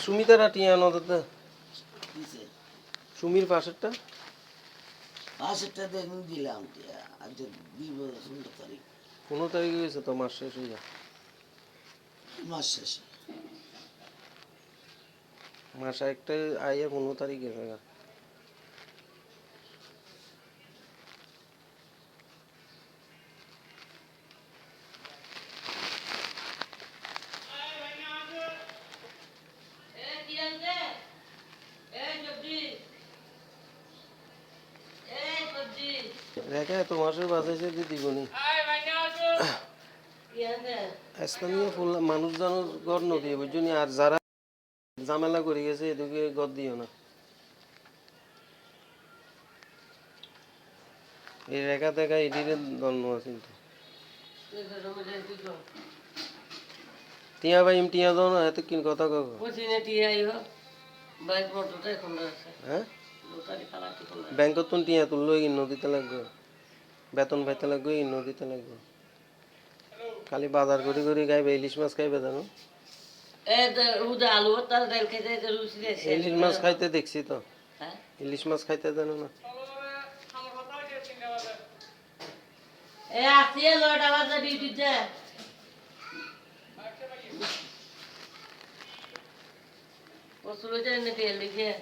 সুমিতারা টিয়া নদতে সুমির পাশেরটা দিলাম আজ দিব 16 তারিখ 15 তারিখে গেছে তো মাস শেষ হয়ে যায় মাস শেষে মাস একটা আইয়া 15 তারিখে গেছে রেখা এত মাসের বাজাইছে যে দিবনি স্থানীয় মানুষ জানো গড় নদী বুঝছনি আর যারা ঝামেলা করে গেছে এদিকে গড় দিও না এই রেখা দেখা এদিকে দন্য আছে কিন্তু টিয়া ভাই টিয়া দাও না এত কিন কথা কব হ্যাঁ ব্যাংকত তুন টিয়া তুললো এই নদীতে লাগবে বেতন পাইতে লাগবে এই নদীতে লাগবে খালি বাজার করে করে গাইবে ইলিশ মাছ খাইবে জানো ইলিশ মাছ খাইতে দেখছি তো ইলিশ মাছ খাইতে জানো না Por solo ya en el día,